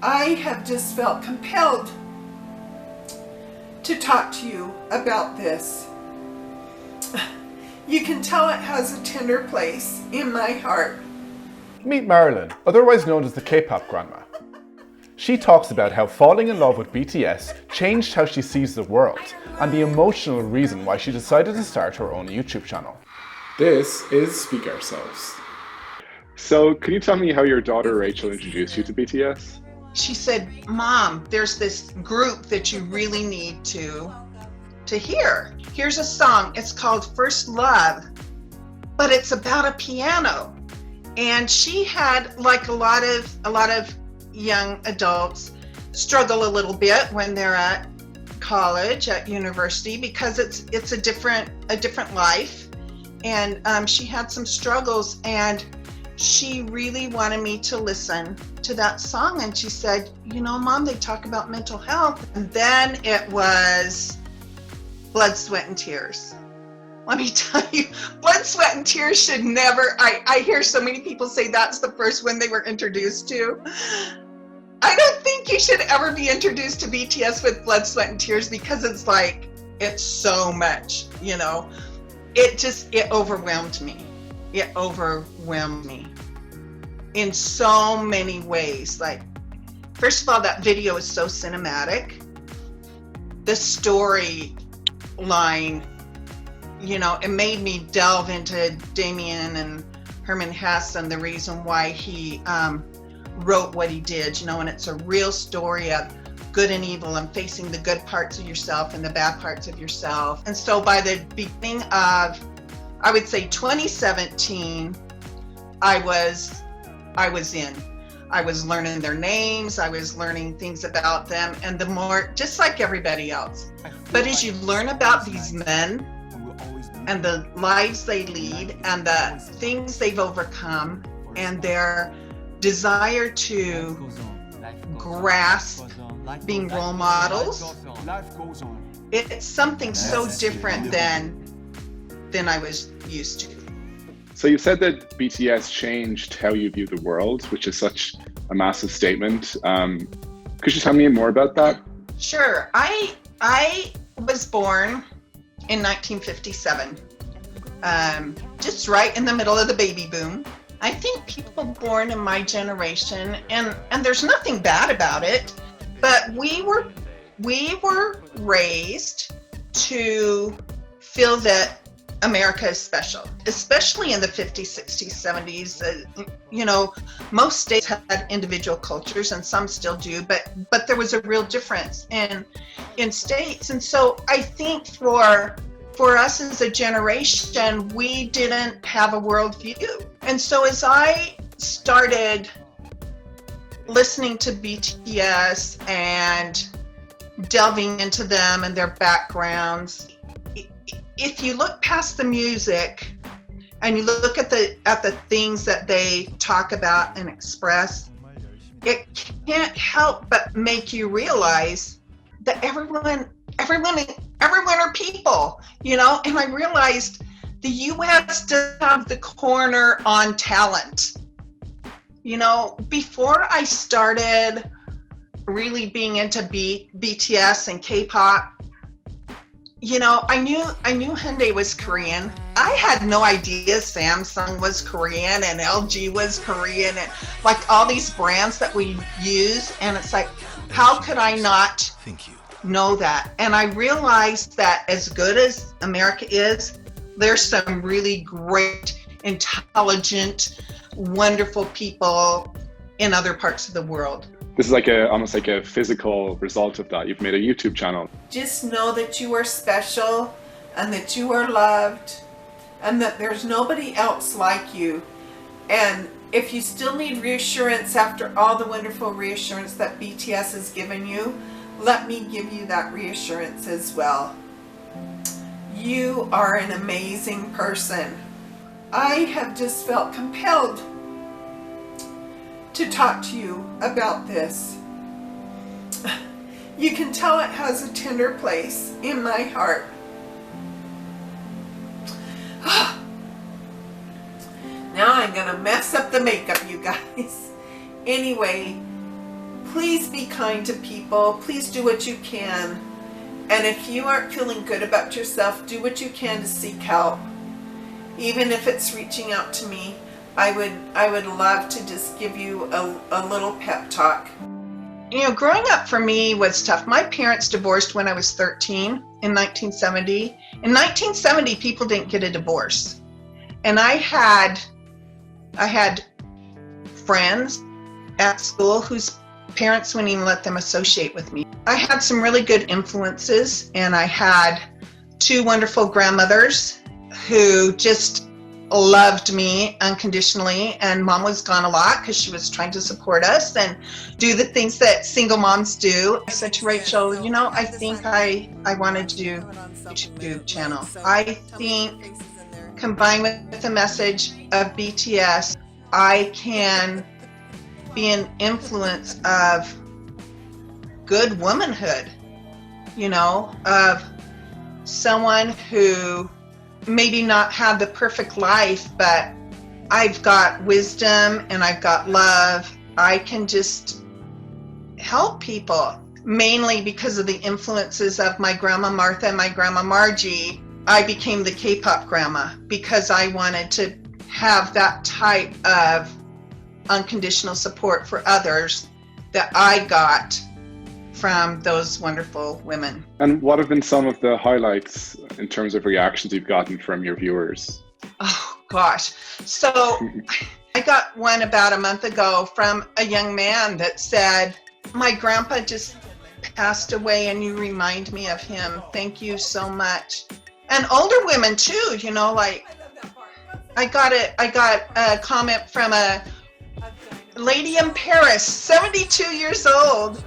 I have just felt compelled to talk to you about this. You can tell it has a tender place in my heart. Meet Marilyn, otherwise known as the K-pop grandma. She talks about how falling in love with BTS changed how she sees the world and the emotional reason why she decided to start her own YouTube channel. This is Speak Ourselves. So, can you tell me how your daughter Rachel introduced you to BTS? She said, "Mom, there's this group that you really need to hear. Here's a song. It's called First Love, but it's about a piano." And she had, like a lot of young adults, struggle a little bit when they're at college, at university, because it's a different life. And she had some struggles, and she really wanted me to listen to that song. And she said, "You know, Mom, they talk about mental health." And then it was blood, sweat, and tears. Let me tell you, blood, sweat, and tears should never, I hear so many people say that's the first one they were introduced to. I don't think you should ever be introduced to BTS with blood, sweat, and tears, because it's so much, you know. It overwhelmed me. It overwhelmed me in so many ways. Like, first of all, that video is so cinematic. The storyline, you know, it made me delve into Damien and Herman Hesse and the reason why he wrote what he did, you know, and it's a real story of good and evil and facing the good parts of yourself and the bad parts of yourself. And so by the beginning of, I would say 2017, I was in. I was learning their names, I was learning things about them, and the more, just like everybody else. But as you learn about these men and the lives they lead and the things they've overcome and their desire to grasp being role models, it's something so different than I was used to. So you said that BTS changed how you view the world, which is such a massive statement. Could you tell me more about that? Sure. I was born in 1957, just right in the middle of the baby boom. I think people born in my generation, and there's nothing bad about it, but we were raised to feel that America is special, especially in the 50s, 60s, 70s. You know, most states had individual cultures, and some still do, but there was a real difference in states. And so I think for us as a generation, we didn't have a worldview. And so as I started listening to BTS and delving into them and their backgrounds, if you look past the music and you look at the things that they talk about and express, it can't help but make you realize that everyone are people, you know. And I realized the U.S. doesn't have the corner on talent. You know, before I started really being into BTS and K-pop, you know, I knew Hyundai was Korean. I had no idea Samsung was Korean and LG was Korean, and like all these brands that we use. And it's like, how could I not know that? And I realized that as good as America is, there's some really great, intelligent, wonderful people in other parts of the world. This is like almost like a physical result of that. You've made a YouTube channel. Just know that you are special and that you are loved and that there's nobody else like you. And if you still need reassurance after all the wonderful reassurance that BTS has given you, let me give you that reassurance as well. You are an amazing person. I have just felt compelled to talk to you about this. You can tell it has a tender place in my heart. Now I'm gonna mess up the makeup, you guys. Anyway, Please be kind to people. Please do what you can. And if you aren't feeling good about yourself, do what you can to seek help. Even if it's reaching out to me, I would love to just give you a little pep talk. You know, growing up for me was tough. My parents divorced when I was 13 in 1970. In 1970, people didn't get a divorce. And I had friends at school whose parents wouldn't even let them associate with me. I had some really good influences, and I had two wonderful grandmothers who just loved me unconditionally, and Mom was gone a lot because she was trying to support us and do the things that single moms do. I said to Rachel, you know, I think I want to do a YouTube channel. I think combined with the message of BTS, I can be an influence of good womanhood, you know, of someone who maybe not have the perfect life, but I've got wisdom and I've got love. I can just help people, mainly because of the influences of my grandma Martha and my grandma Margie. I became the K-pop grandma because I wanted to have that type of unconditional support for others that I got from those wonderful women. And what have been some of the highlights in terms of reactions you've gotten from your viewers? Oh gosh. So I got one about a month ago from a young man that said, my grandpa just passed away and you remind me of him. Thank you so much. And older women too, you know, like I got a comment from a lady in Paris, 72 years old,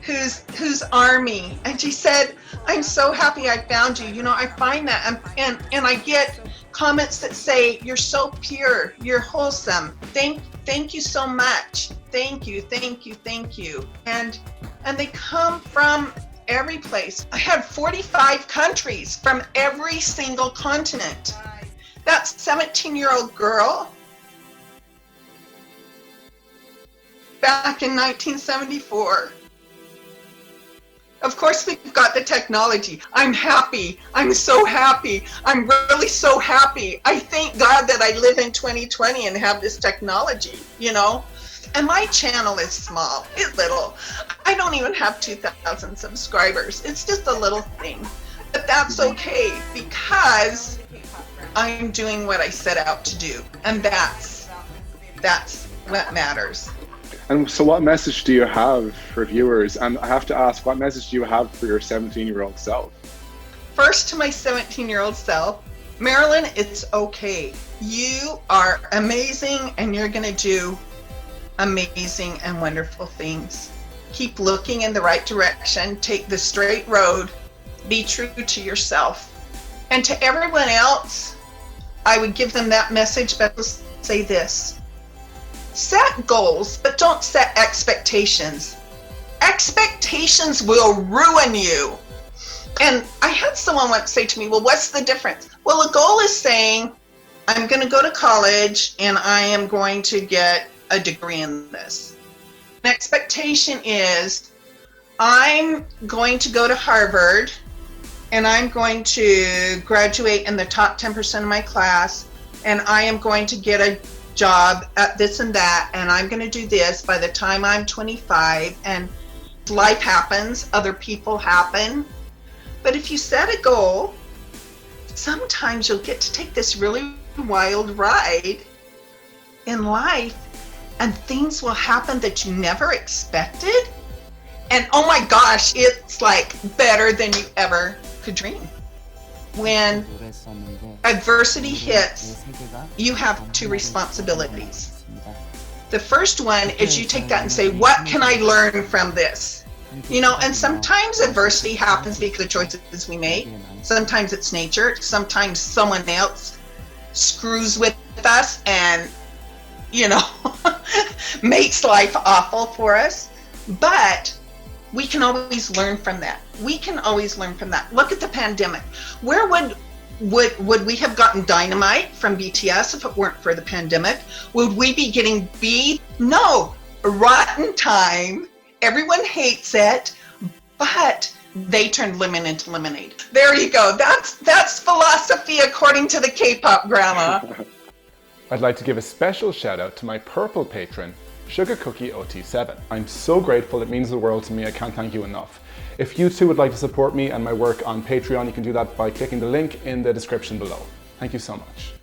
who's A.R.M.Y, and she said, I'm so happy I found you. You know, I find that and I get comments that say, you're so pure, you're wholesome. Thank you so much. Thank you. And they come from every place. I had 45 countries from every single continent. That 17-year-old girl back in 1974. Of course, we've got the technology. I'm happy. I'm so happy. I'm really so happy. I thank God that I live in 2020 and have this technology, you know? And my channel is small. It's little. I don't even have 2,000 subscribers. It's just a little thing. But that's okay because I'm doing what I set out to do. And that's what matters. And so what message do you have for viewers? And I have to ask, what message do you have for your 17-year-old self? First, to my 17-year-old self, Marilyn, it's okay. You are amazing and you're going to do amazing and wonderful things. Keep looking in the right direction. Take the straight road. Be true to yourself. And to everyone else, I would give them that message, but I'll say this. Set goals, but don't set expectations. Expectations will ruin you. And I had someone once say to me, well, what's the difference? Well, a goal is saying, I'm going to go to college and I am going to get a degree in this. An expectation is, I'm going to go to Harvard and I'm going to graduate in the top 10% of my class, and I am going to get a job at this and that, and I'm going to do this by the time I'm 25. And life happens, other people happen. But if you set a goal, sometimes you'll get to take this really wild ride in life, and things will happen that you never expected. And oh my gosh, it's like better than you ever could dream. When adversity hits, you have two responsibilities. The first one is you take that and say, what can I learn from this? You know, and sometimes adversity happens because of choices we make. Sometimes it's nature. Sometimes someone else screws with us and, you know, makes life awful for us. But we can always learn from that. We can always learn from that. Look at the pandemic. Where would we have gotten dynamite from BTS if it weren't for the pandemic? Would we be getting beat? No. Rotten time Everyone hates it, but they turned lemon into lemonade. There you go. That's philosophy according to the K-pop grandma. I'd like to give a special shout out to my purple patron, Sugar Cookie OT7. I'm so grateful, it means the world to me, I can't thank you enough. If you too would like to support me and my work on Patreon, you can do that by clicking the link in the description below. Thank you so much.